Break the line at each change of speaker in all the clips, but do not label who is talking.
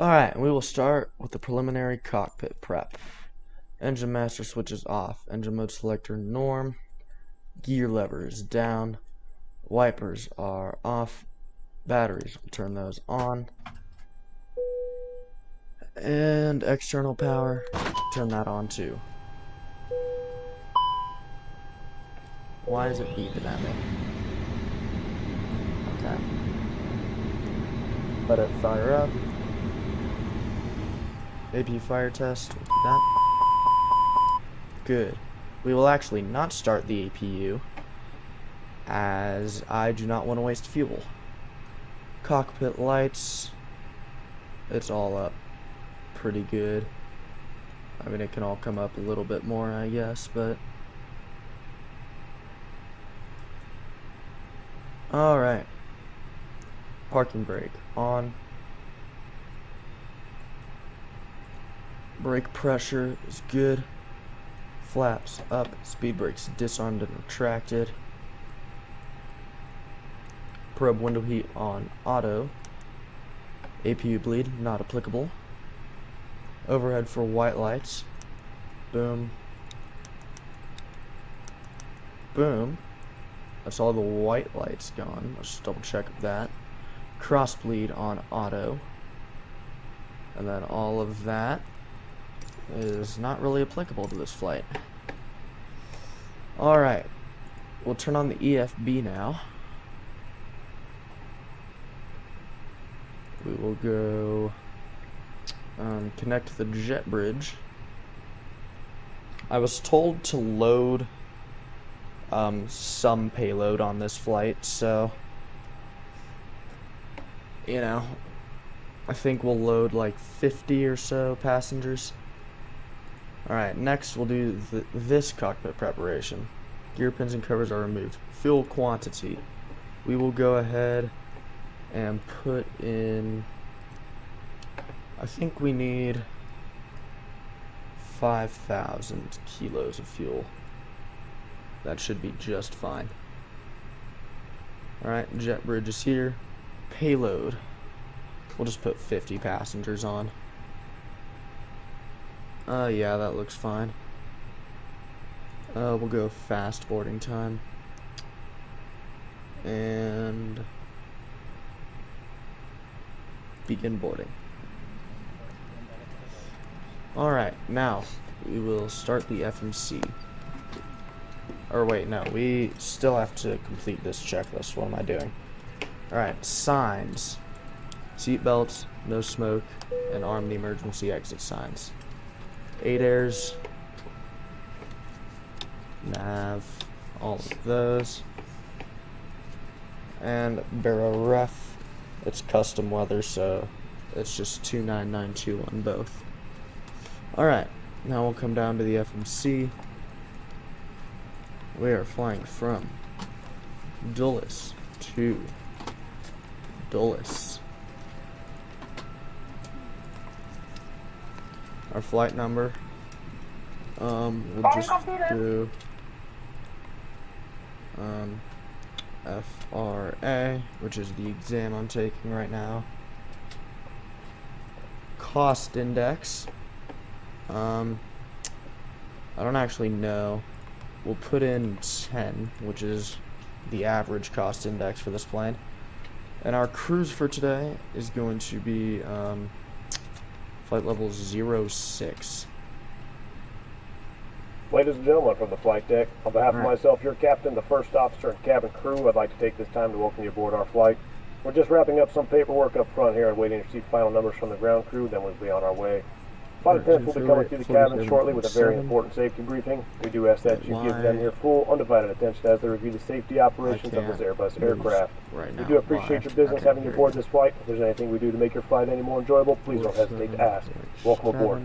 Alright, we will start with the preliminary cockpit prep. Engine master switch is off. Engine mode selector norm. Gear lever is down. Wipers are off. Batteries, we'll turn those on. And external power, turn that on too. Why is it beeping at me? Okay. Let it fire up. APU fire test. That. Good. We will actually not start the APU, as I do not want to waste fuel. Cockpit lights. It's all up pretty good. I mean, it can all come up a little bit more, I guess, but... Alright. Parking brake on. Brake pressure is good. Flaps up. Speed brakes disarmed and retracted. Probe window heat on auto. APU bleed not applicable. Overhead for white lights. Boom. Boom. That's all the white lights gone. Let's just double check that. Cross bleed on auto. And then all of that is not really applicable to this flight. Alright. We'll turn on the EFB now. We will go connect the jet bridge. I was told to load some payload on this flight, so you know, I think we'll load like 50 or so passengers. Alright, next we'll do this cockpit preparation. Gear pins and covers are removed. Fuel quantity. We will go ahead and put in, I think we need 5,000 kilos of fuel. That should be just fine. Alright, jet bridge is here. Payload. We'll just put 50 passengers on. Yeah, that looks fine. We'll go fast boarding time. And begin boarding. Alright, now we will start the FMC. Or wait, no, we still have to complete this checklist. What am I doing? Alright, signs. Seat belts, no smoke, and arm the emergency exit signs. 8 airs, nav, all of those. And Barrow ref, it's custom weather, so it's just 29921 on both. Alright, now we'll come down to the FMC. We are flying from Dulles to Dulles. Our flight number, we'll just do FRA, which is the exam I'm taking right now. Cost index, I don't actually know. We'll put in 10, which is the average cost index for this plane. And our cruise for today is going to be flight level 06.
Ladies and gentlemen from the flight deck, on behalf of myself, your captain, the first officer, and cabin crew, I'd like to take this time to welcome you aboard our flight. We're just wrapping up some paperwork up front here and waiting to receive final numbers from the ground crew, then we'll be on our way. Flight attendants will be coming through the cabin shortly with a very important safety briefing. We do ask that you give them your full, undivided attention as they review the safety operations of this Airbus aircraft. We do appreciate your business having you aboard this flight. If there's anything we do to make your flight any more enjoyable, please don't hesitate to ask. Welcome aboard.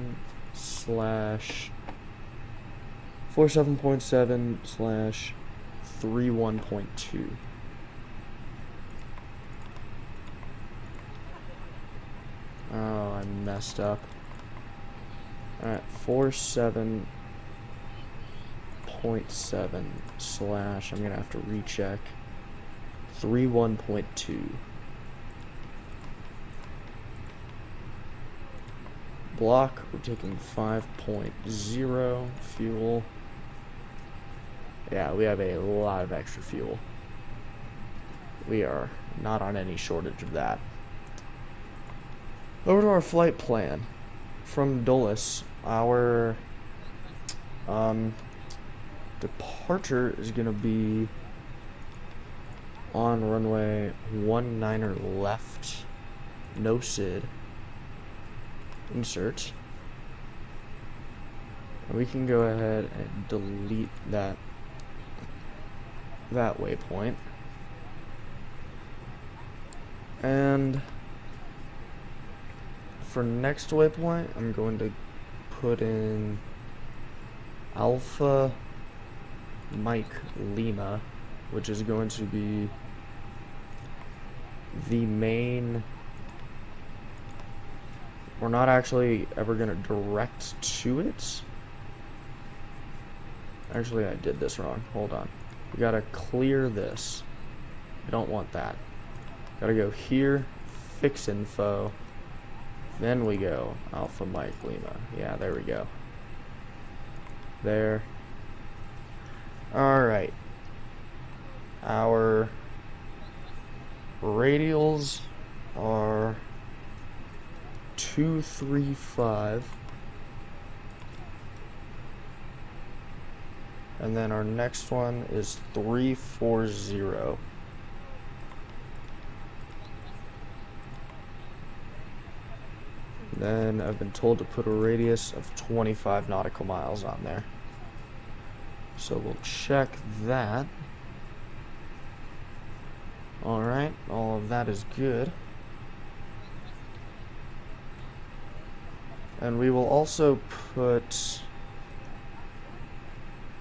/47.7 /31.2. Oh, I messed up. Alright, 47.7 / I'm gonna have to recheck 31.2. block. We're taking 5.0 fuel. Yeah, we have a lot of extra fuel. We are not on any shortage of that. Over to our flight plan. From Dulles, our departure is going to be on runway 19er left. No SID. Insert. And we can go ahead and delete that waypoint. And for next waypoint, I'm going to put in Alpha Mike Lima, which is going to be the main. We're not actually ever going to direct to it. Actually, I did this wrong. Hold on. We gotta clear this. I don't want that. Gotta go here, fix info. Then we go Alpha Mike Lima. Yeah, there we go. There. Alright. Our radials are 235. And then our next one is 340. Then I've been told to put a radius of 25 nautical miles on there. So we'll check that. Alright, all of that is good. And we will also put...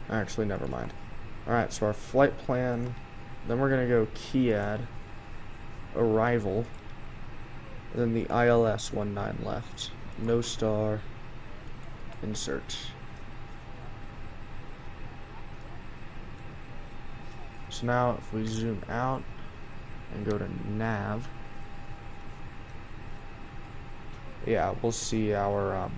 Actually, never mind. Alright, so our flight plan, then we're going to go key add, arrival, and then the ILS 19 left, no star, insert. So now if we zoom out and go to nav, yeah, we'll see our,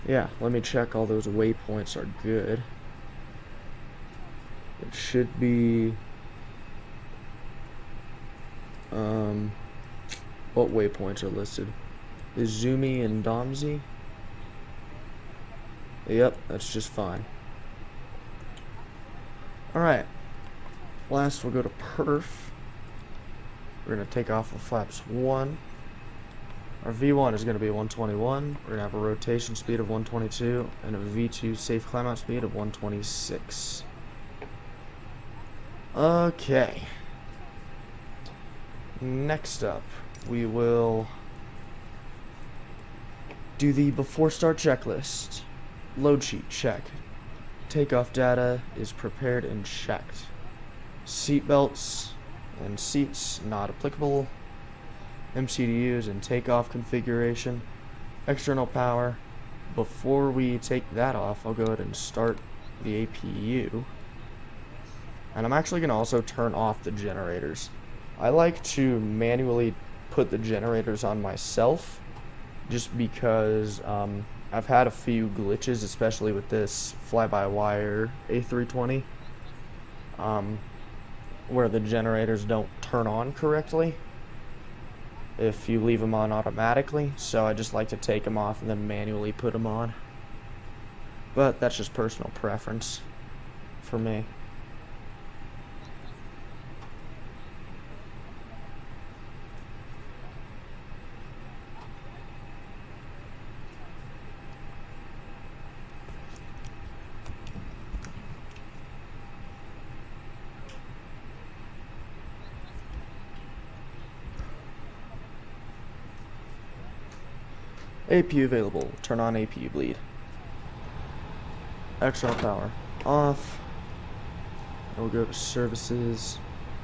yeah, let me check all those waypoints are good. It should be, what waypoints are listed? Izumi and Domsey? Yep, that's just fine. Alright, last we'll go to perf. We're going to take off with flaps 1. Our V1 is going to be 121. We're going to have a rotation speed of 122 and a V2 safe climb out speed of 126. Okay. Next up, we will do the before start checklist. Load sheet, check. Takeoff data is prepared and checked. Seat belts and seats, not applicable. MCDUs and takeoff configuration, external power. Before we take that off, I'll go ahead and start the APU. And I'm actually going to also turn off the generators. I like to manually put the generators on myself, just because I've had a few glitches, especially with this fly-by-wire A320, where the generators don't turn on correctly if you leave them on automatically, so I just like to take them off and then manually put them on. But that's just personal preference for me. APU available. Turn on APU bleed. External power off. And we'll go to services.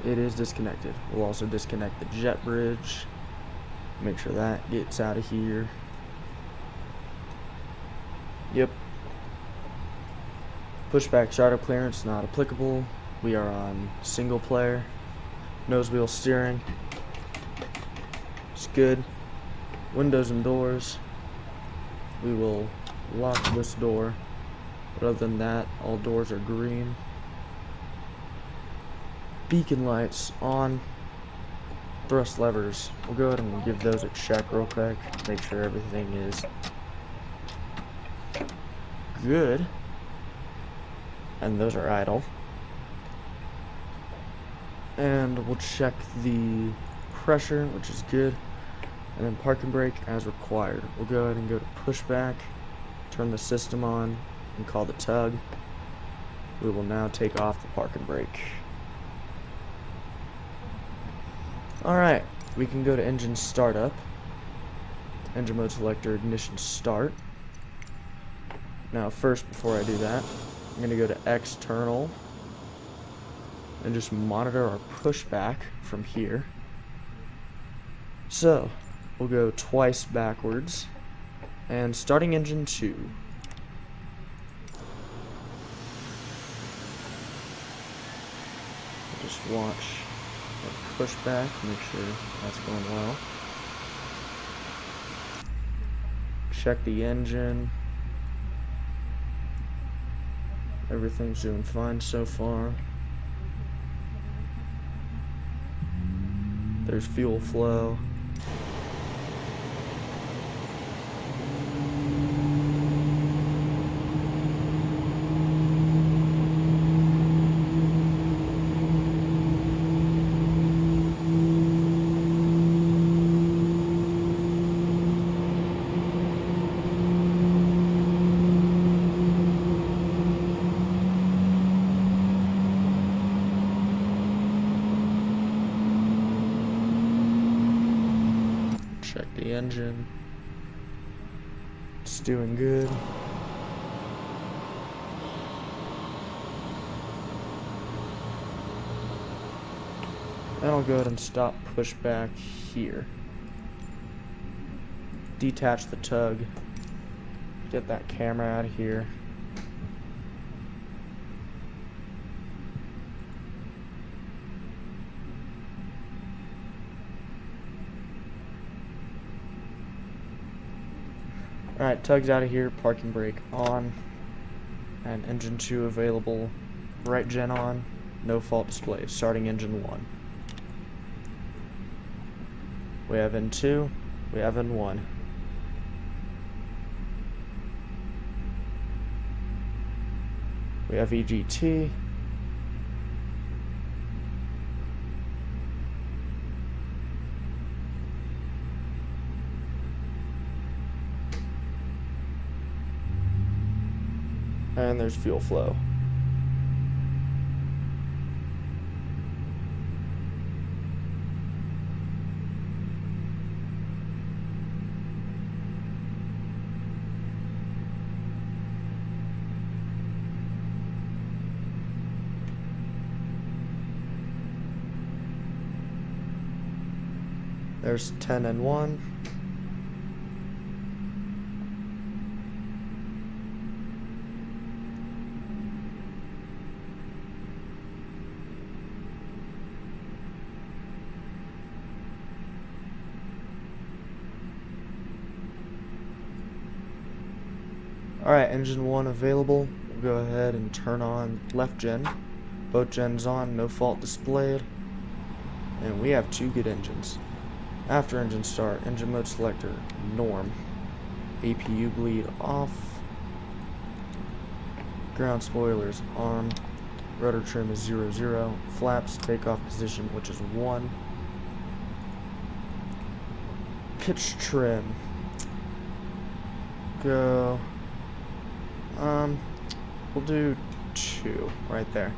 It is disconnected. We'll also disconnect the jet bridge. Make sure that gets out of here. Yep. Pushback startup clearance not applicable. We are on single player. Nose wheel steering. Just good. Windows and doors. We will lock this door. But other than that, all doors are green. Beacon lights on. Thrust levers. We'll go ahead and give those a check real quick. Make sure everything is good. And those are idle. And we'll check the pressure, which is good. And then parking brake as required. We'll go ahead and go to pushback, turn the system on, and call the tug. We will now take off the parking brake. Alright, we can go to engine startup. Engine mode selector, ignition start. Now first, before I do that, I'm going to go to external and just monitor our pushback from here. So, we'll go twice backwards, and starting engine 2. Just watch our pushback, make sure that's going well. Check the engine. Everything's doing fine so far. There's fuel flow. Check the engine. It's doing good. And I'll go ahead and stop pushback here. Detach the tug. Get that camera out of here. Alright, tug's out of here, parking brake on, and engine 2 available, right gen on, no fault display, starting engine 1. We have N2, we have N1. We have EGT. And there's fuel flow. There's 10 and 1. Alright, engine 1 available. We'll go ahead and turn on left gen. Both gens on, no fault displayed. And we have 2 good engines. After engine start, engine mode selector, norm. APU bleed off. Ground spoilers on. Rudder trim is 0, flaps takeoff position, which is 1. Pitch trim. Go. We'll do 2 right there.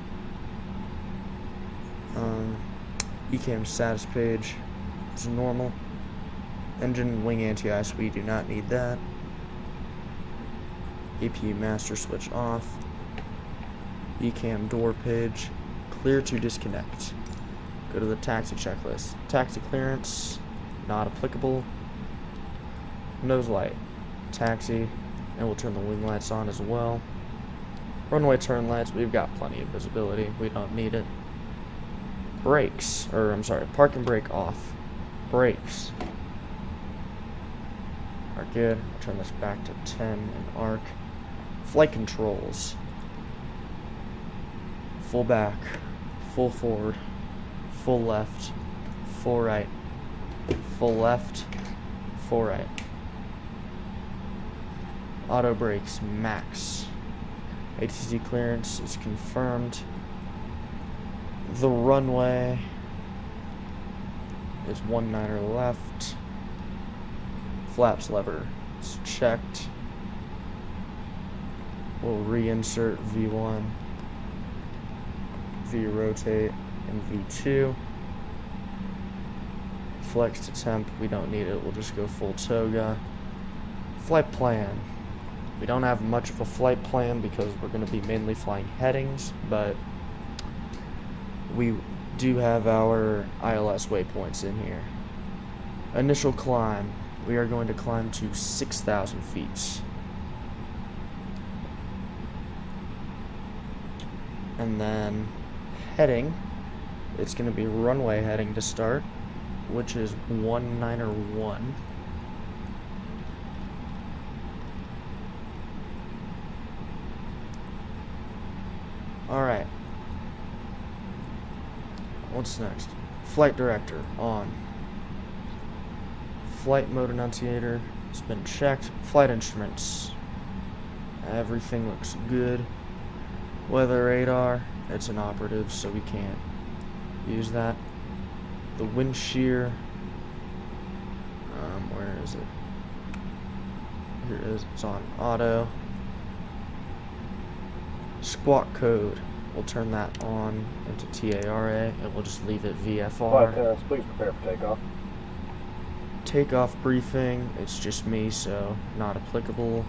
ECAM status page. It's normal. Engine wing anti-ice, we do not need that. APU master switch off. ECAM door page. Clear to disconnect. Go to the taxi checklist. Taxi clearance, not applicable. Nose light, taxi, and we'll turn the wing lights on as well. Runway turn lights, we've got plenty of visibility. We don't need it. Brakes, parking brake off. Brakes. Alright, good. I'll turn this back to 10 and arc. Flight controls. Full back, full forward, full left, full right, full left, full right. Auto brakes max. ATC clearance is confirmed. The runway is 19er left. Flaps lever is checked. We'll reinsert V1, V rotate, and V2. Flex to temp, we don't need it, we'll just go full toga. Flight plan. We don't have much of a flight plan because we're going to be mainly flying headings, but we do have our ILS waypoints in here. Initial climb. We are going to climb to 6,000 feet. And then heading, it's going to be runway heading to start, which is 191. Alright. What's next? Flight director on. Flight mode annunciator has been checked. Flight instruments. Everything looks good. Weather radar, it's inoperative, so we can't use that. The wind shear. Where is it? Here it is. It's on auto. Squawk code. We'll turn that on into TARA, and we'll just leave it VFR.
Flight attendants, please prepare for takeoff.
Takeoff briefing. It's just me, so not applicable.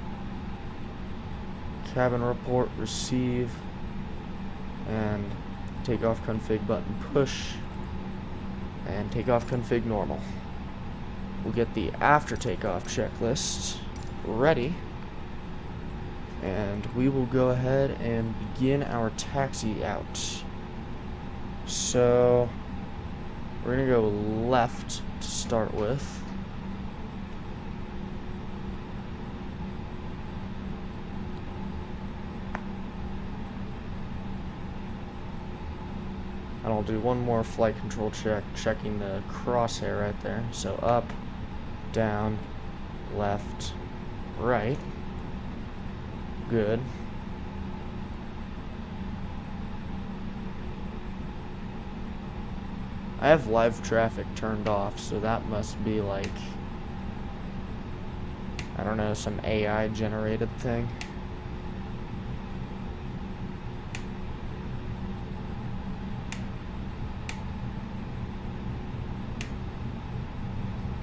Cabin report receive. And takeoff config button push. And takeoff config normal. We'll get the after takeoff checklist ready. And we will go ahead and begin our taxi out. So we're gonna go left to start with. And I'll do one more flight control check, checking the crosshair right there. So up, down, left, right. Good. I have live traffic turned off, so that must be like, I don't know, some AI generated thing.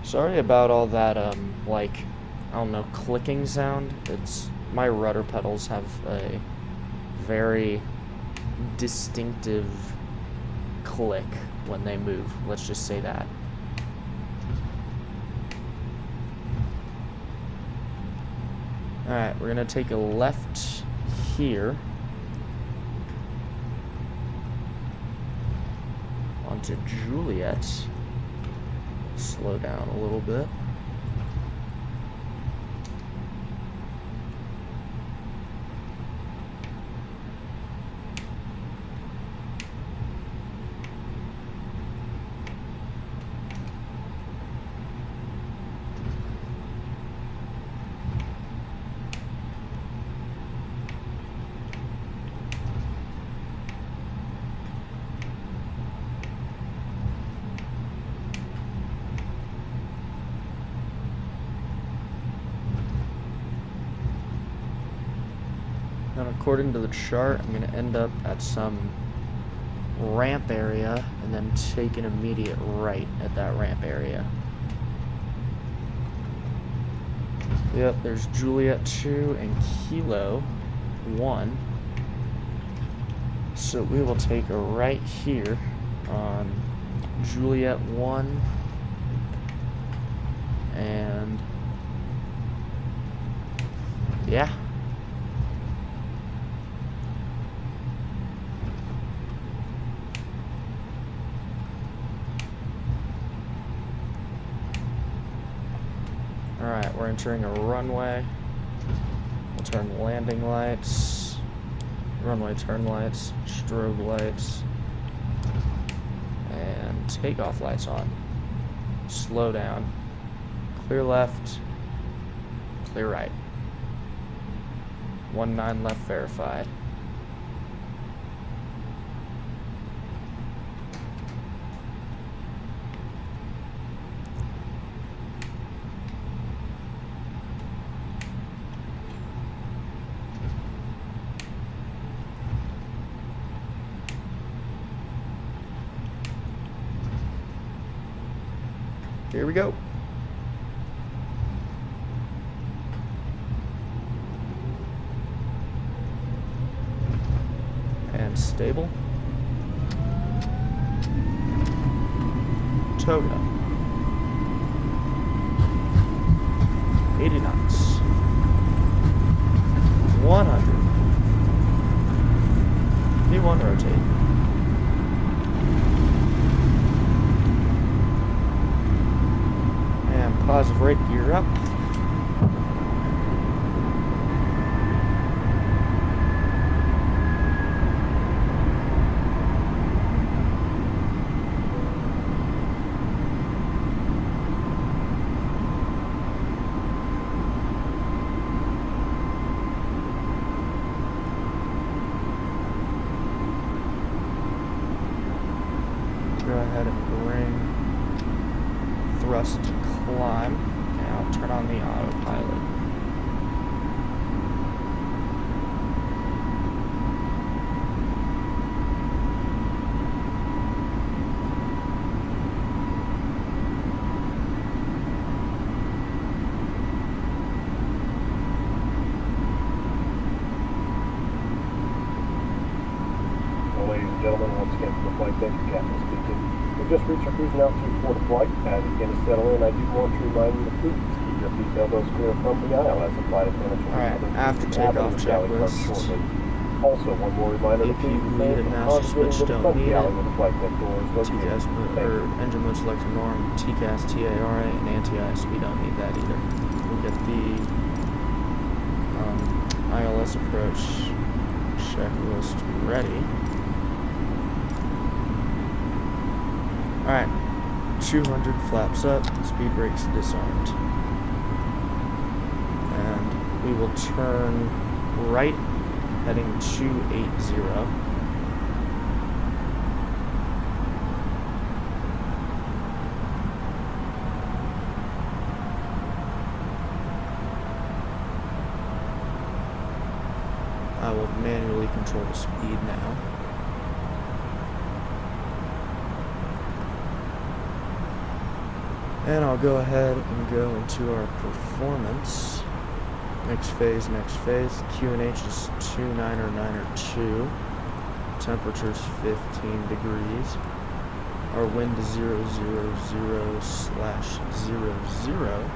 Sorry about all that, like, I don't know, clicking sound. It's, my rudder pedals have a very distinctive click when they move. Let's just say that. Alright, we're gonna take a left here onto Juliet. Slow down a little bit. And according to the chart, I'm going to end up at some ramp area and then take an immediate right at that ramp area. Yep, there's Juliet 2 and Kilo 1. So we will take a right here on Juliet 1 and yeah. Alright, we're entering a runway. We'll turn landing lights, runway turn lights, strobe lights, and takeoff lights on. Slow down. Clear left, clear right. 19 left verified. Here we go. And stable. Toga. 80 knots. 100. V1 rotate. And positive rate, gear up. Go ahead and bring thrust to climb, and I'll turn on the autopilot.
Well, ladies and gentlemen, once again from the flight deck, your captain speaking. We've just reached our cruising altitude for the flight. As we begin to settle in, I do want to remind you to please keep your seat elbows clear from the aisle as the flight attendants will
Alright, after takeoff checklist.
Also, one more reminder to
AP
please
lead and master switch don't need it.
the flight deck doors located.
TCAS or engine mode selector norm, TCAS, TARA, and anti-ice. We don't need that either. We'll get the ILS approach checklist ready. Alright, 200 flaps up, speed brakes disarmed. And we will turn right, heading 280. I will manually control the speed now. And I'll go ahead and go into our performance. Next phase, QNH is 29092. Temperature's 15 degrees. Our wind is 000/00.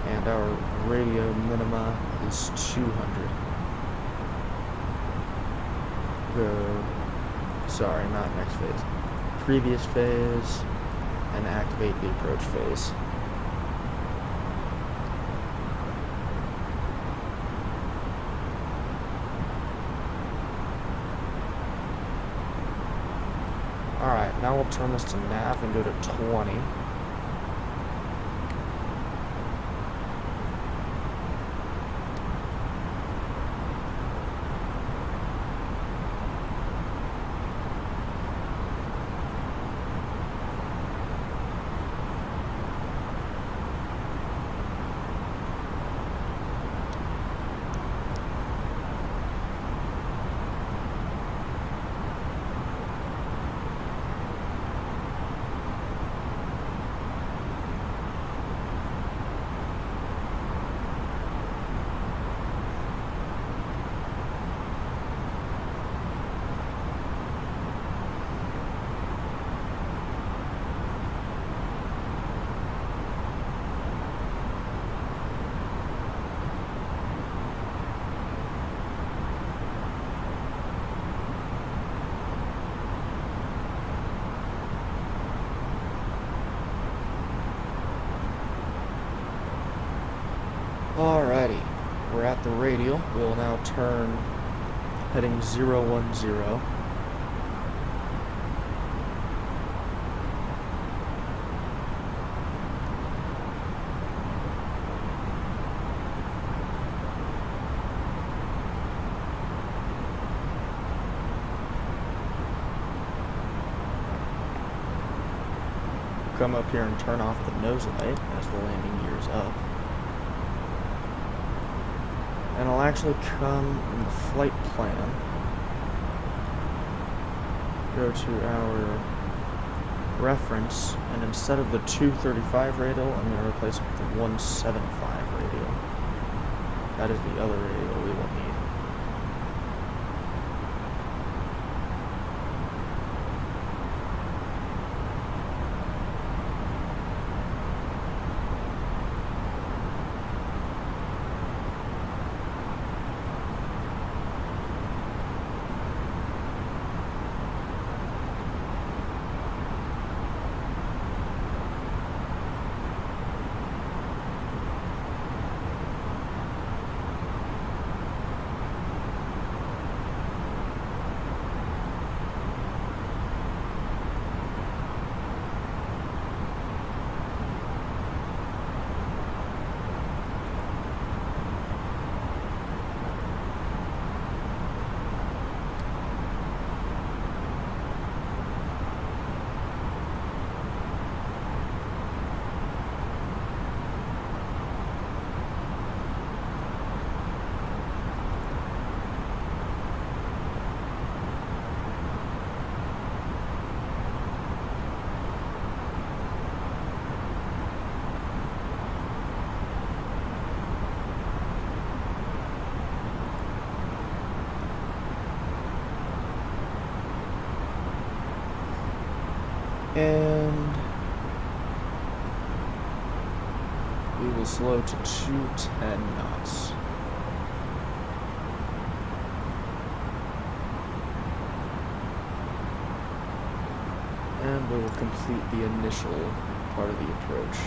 And our radio minima is 200. Sorry, not next phase. Previous phase, and activate the approach phase. Alright, now we'll turn this to nav and go to 20. Alrighty, we're at the radial. We'll now turn heading 010. Come up here and turn off the nose light as the landing gear is up. And I'll actually come in the flight plan. Go to our reference, and instead of the 235 radial, I'm going to replace it with the 175 radial. That is the other radial we will need. And we will slow to 210 knots. And we will complete the initial part of the approach.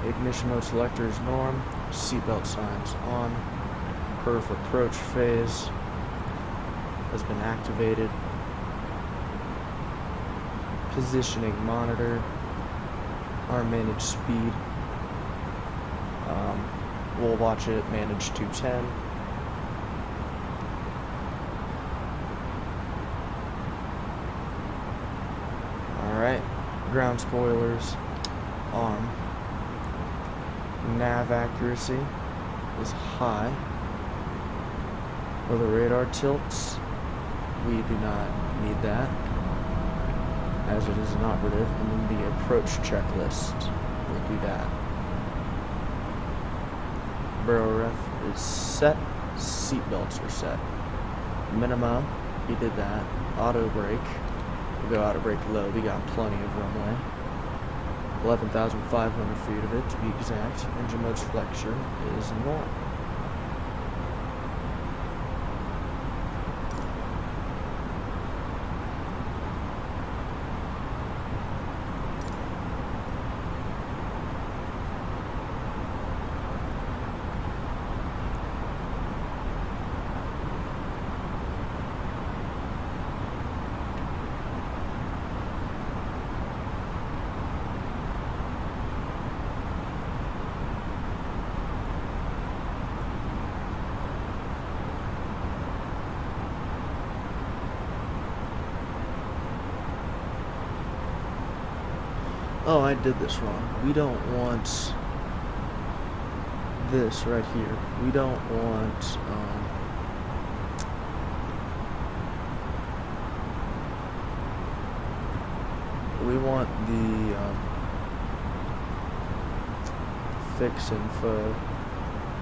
Ignition mode selector is norm, seatbelt signs on, perf approach phase has been activated. Positioning monitor, our managed speed, we'll watch it manage 210. Alright, ground spoilers on. Nav accuracy is high. For the radar tilts, we do not need that, as it is an operative, and then the approach checklist will do that. Barrel ref is set, seatbelts are set. Minima, we did that. Auto brake, we'll go auto brake low, we got plenty of runway. 11,500 feet of it to be exact. Engine mode flexion is normal. Oh, I did this wrong. We don't want this right here. We don't want, we want the, fix info.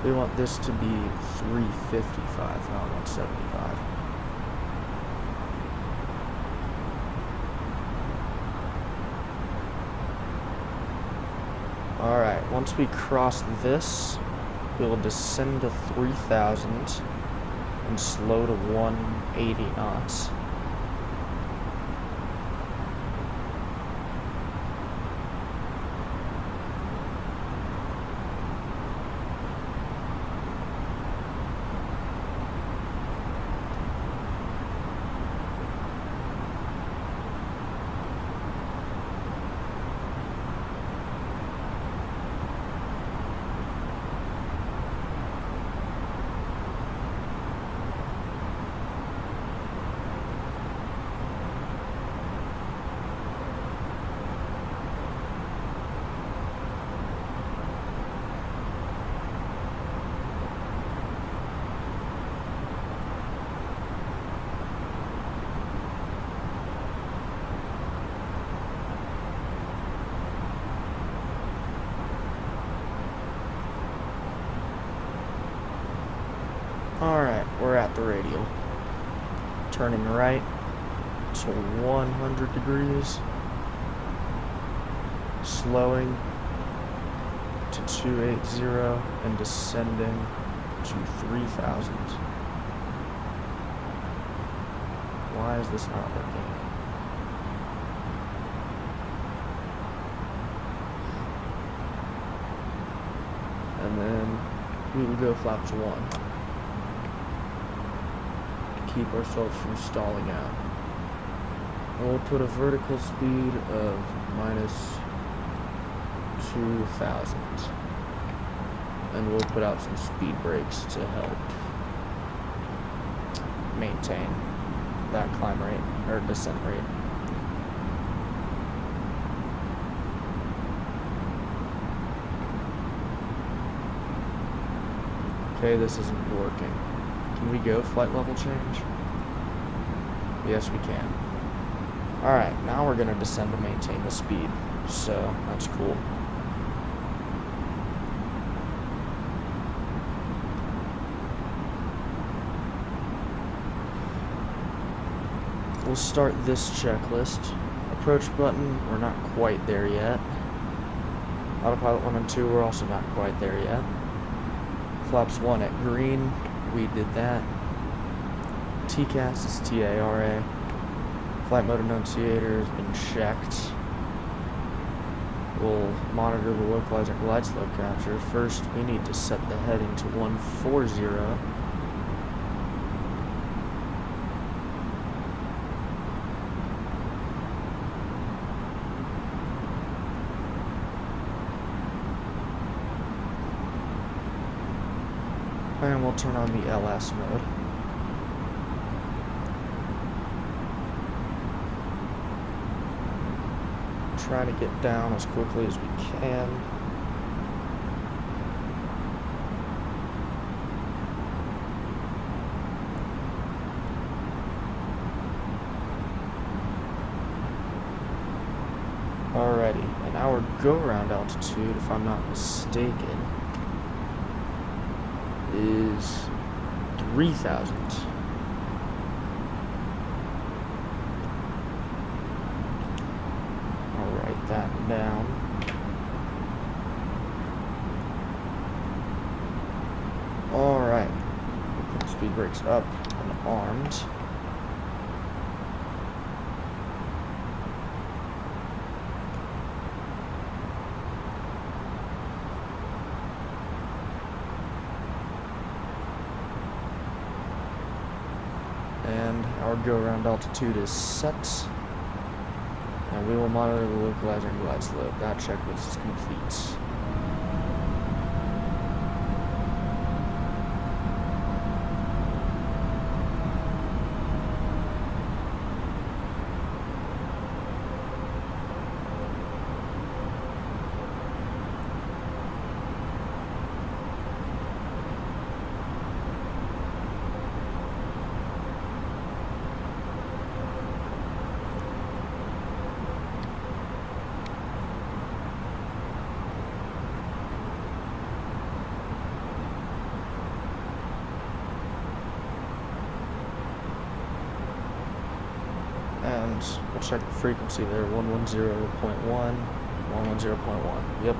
We want this to be 355, not 175. Alright, once we cross this, we will descend to 3,000 and slow to 180 knots. Alright, we're at the radial. Turning right to 100 degrees. Slowing to 280 and descending to 3,000. Why is this not working? And then we will go flaps 1 to keep ourselves from stalling out. And we'll put a vertical speed of minus 2,000. And we'll put out some speed brakes to help maintain that climb rate, or descent rate. Okay, this isn't working. Can we go flight level change? Yes, we can. Alright, now we're going to descend to maintain the speed. So, that's cool. We'll start this checklist. Approach button, we're not quite there yet. Autopilot 1 and 2, we're also not quite there yet. Flaps 1 at green, we did that. TCAS is TARA. Flight mode annunciator has been checked. We'll monitor the localizer glide slope capture. First, we need to set the heading to 140. And we'll turn on the LS mode. Try to get down as quickly as we can. Alrighty, and our go-around altitude, if I'm not mistaken, is 3,000. I'll write that down. Alright, put the speed brakes up and armed. And our go-around altitude is set. And we will monitor the localizer and glide slope. That checklist is complete. And we'll check the frequency there, 110.1, 110.1, yep.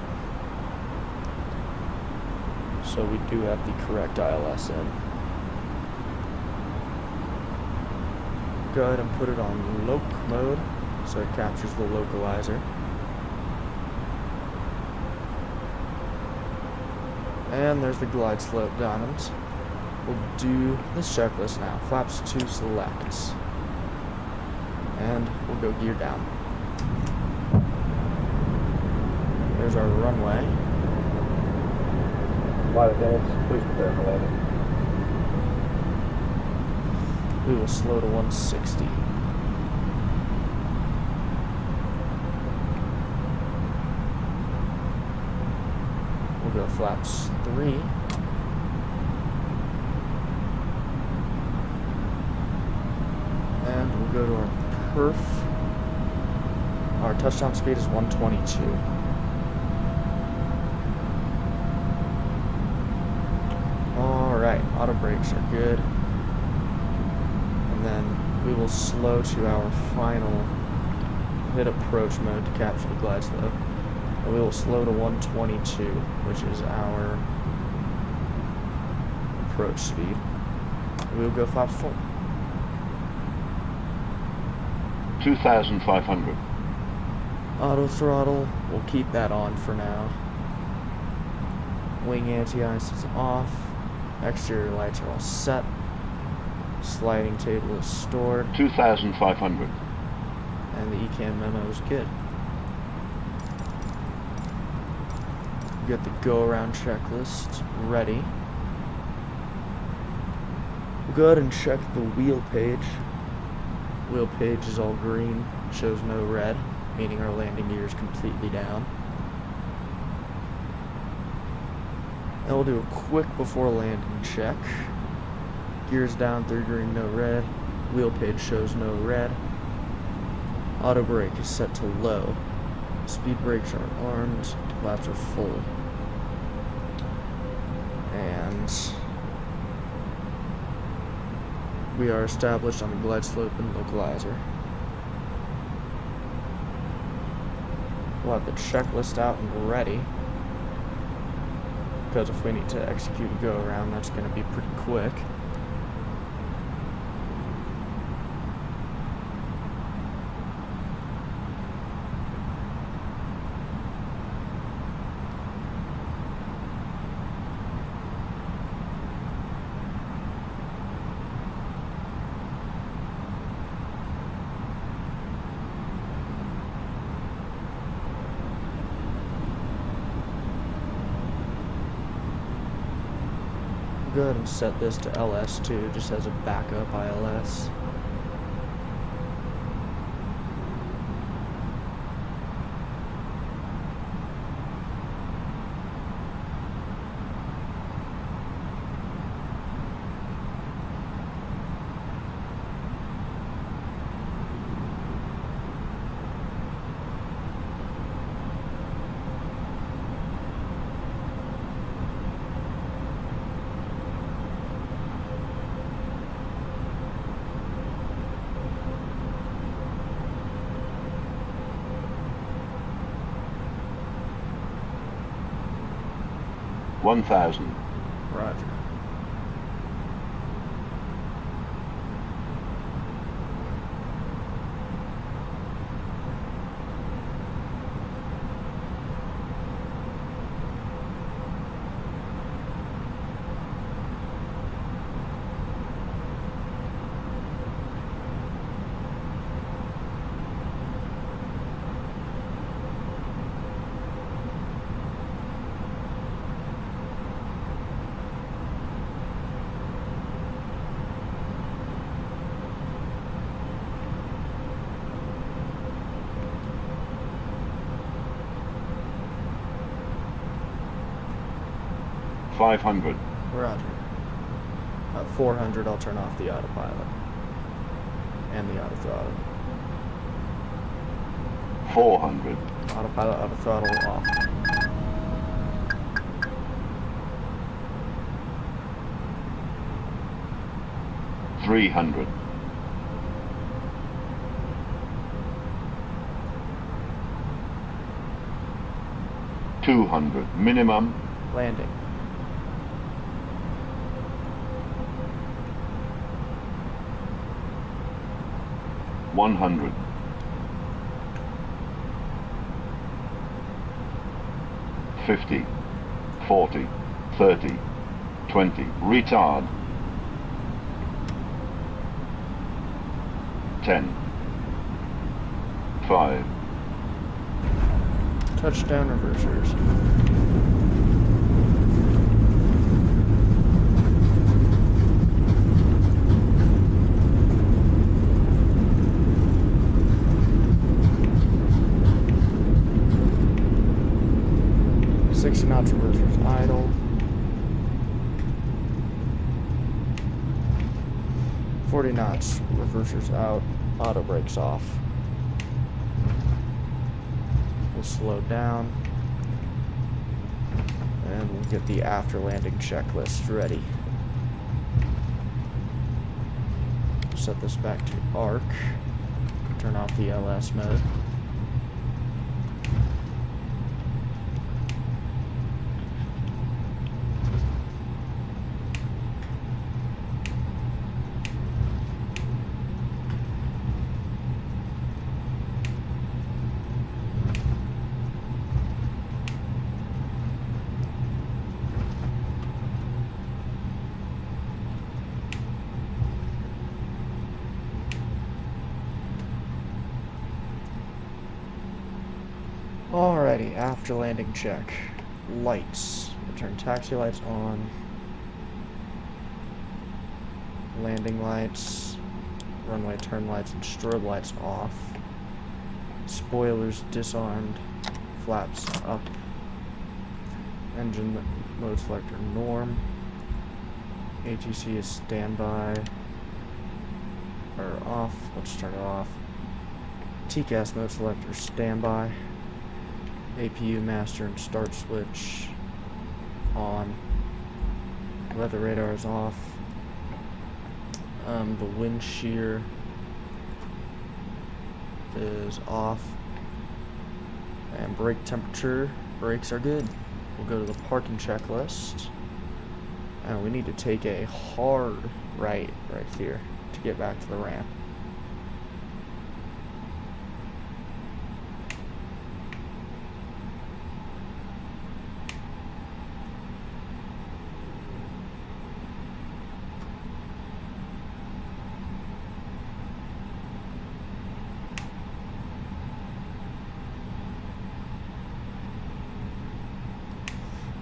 So we do have the correct ILS in. Go ahead and put it on loc mode, so it captures the localizer. And there's the glide slope diamonds. We'll do this checklist now, flaps 2 selects. And we'll go gear down. There's our runway.
Flight attendants, please prepare for landing.
We will slow to 160. We'll go flaps 3. And we'll go to our perf. Our touchdown speed is 122. Alright, Auto brakes are good. And then we will slow to our final, hit approach mode to capture the glide slope. And we will slow to 122, which is our approach speed. We will go flaps full.
2,500.
Auto throttle, we'll keep that on for now. Wing anti-ice is off. Exterior lights are all set. Sliding table is stored.
2,500.
And the ECAM memo is good. We got the go-around checklist ready. We'll go ahead and check the wheel page. Wheel page is all green, shows no red, meaning our landing gear is completely down. And we'll do a quick before landing check. Gears down, 3 green, no red. Wheel page shows no red. Auto brake is set to low. Speed brakes are armed. Flaps are full. And we are established on the glide slope and localizer. We'll have the checklist out and ready, because if we need to execute a go around, that's going to be pretty quick. Go ahead and set this to LS2 just as a backup ILS.
One 1,000.
Roger.
$500.
Roger. At 400, I'll turn off the autopilot and the auto throttle.
400.
Autopilot, auto throttle off.
$300. 200. Minimum.
Landing. $100. 50. 40. 30. 20. Retard. 10. 5. Touchdown reversers. Knots reversers idle. 40 knots reversers out. Auto brakes off. We'll slow down. And we'll get the after landing checklist ready. set this back to arc. Turn off the LS mode. Alrighty, after landing check. Lights. Turn taxi lights on. Landing lights. Runway turn lights and strobe lights off. Spoilers disarmed. Flaps up. Engine mode selector norm. ATC is standby. Or off. Let's turn it off. TCAS mode selector standby. APU master and start switch on. Weather radar is off. The wind shear is off. And brake temperature, brakes are good. We'll go to the parking checklist. And we need to take a hard right here to get back to the ramp.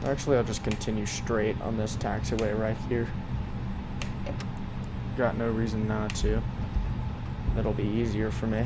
Actually, I'll just continue straight on this taxiway right here. Got no reason not to. That'll be easier for me.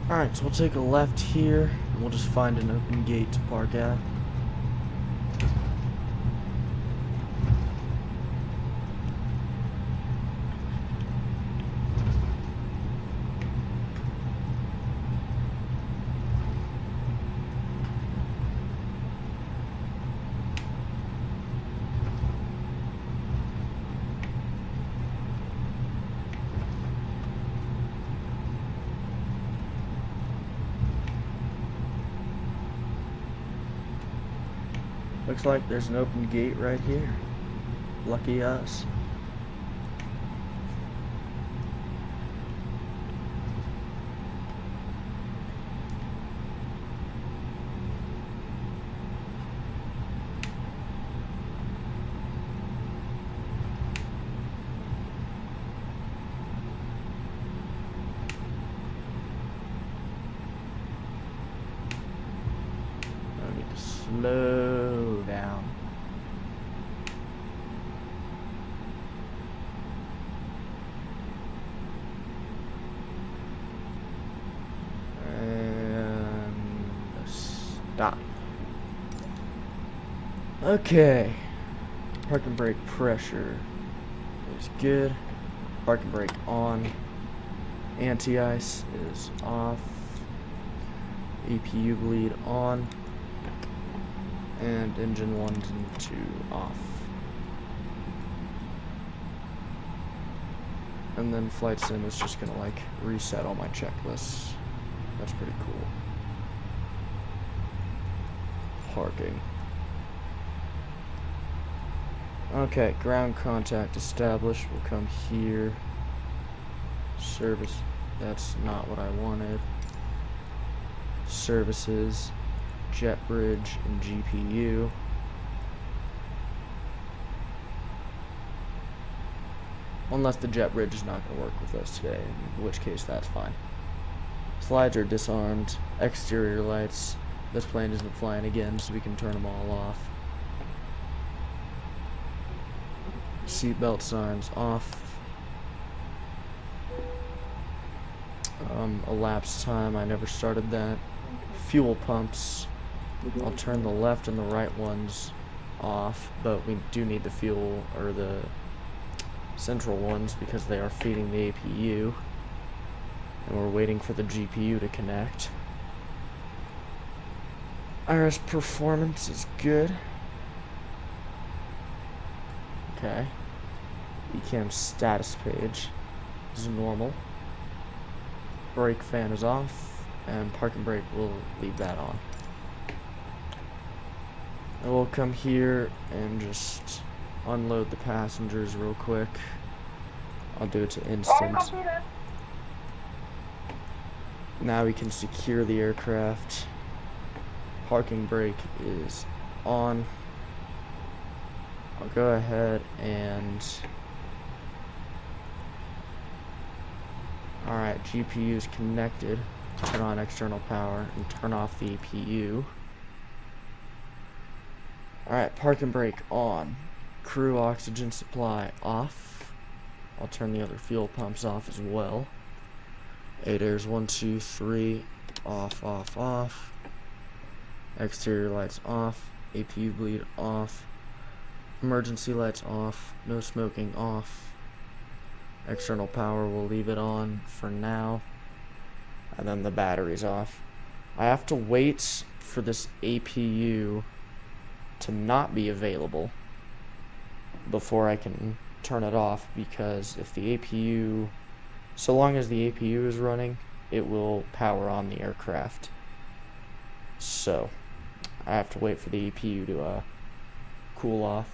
Alright, so we'll take a left here, and we'll just find an open gate to park at. Looks like there's an open gate right here. Lucky us. I need to slow down. And stop. Okay. Parking brake pressure is good. Parking brake on. Anti-ice is off. EPU bleed on. And engine 1 and 2 off. And then flight sim is just gonna like reset all my checklists. That's pretty cool. Parking. Okay, ground contact established. We'll come here. Service. That's not what I wanted. Services. Jet bridge and GPU. Unless the jet bridge is not going to work with us today, in which case that's fine. Slides are disarmed. Exterior lights. This plane isn't flying again, so we can turn them all off. Seatbelt signs off. Elapsed time, I never started that. Fuel pumps. I'll turn the left and the right ones off, but we do need the fuel, or the central ones, because they are feeding the APU. And we're waiting for the GPU to connect. IRS performance is good. Okay. ECAM status page is normal. Brake fan is off, and parking brake will leave that on. And we'll come here and just unload the passengers real quick. I'll do it to instant. Now we can secure the aircraft. Parking brake is on. I'll go ahead and... Alright, GPU is connected. Turn on external power and turn off the APU. Alright, parking brake on. Crew oxygen supply off. I'll turn the other fuel pumps off as well. 8 airs 1, 2, 3. Off, off, off. Exterior lights off. APU bleed off. Emergency lights off. No smoking off. External power, we'll leave it on for now. And then the battery's off. I have to wait for this APU to not be available before I can turn it off, because if the APU, so long as the APU is running, it will power on the aircraft. So I have to wait for the APU to cool off.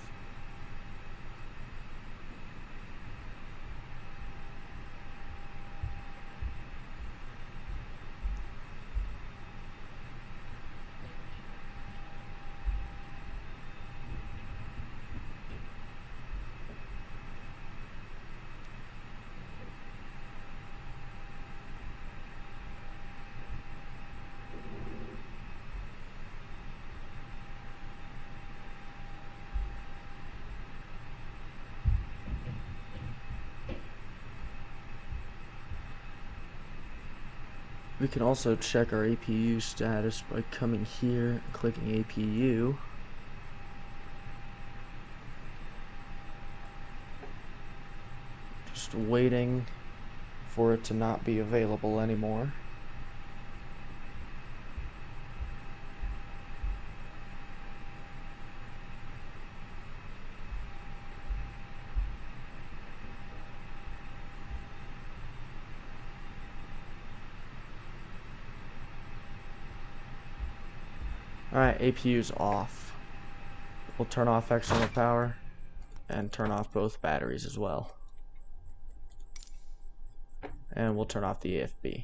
We can also check our APU status by coming here and clicking APU. Just waiting for it to not be available anymore. Alright, APU's off. We'll turn off external power and turn off both batteries as well. And we'll turn off the AFB.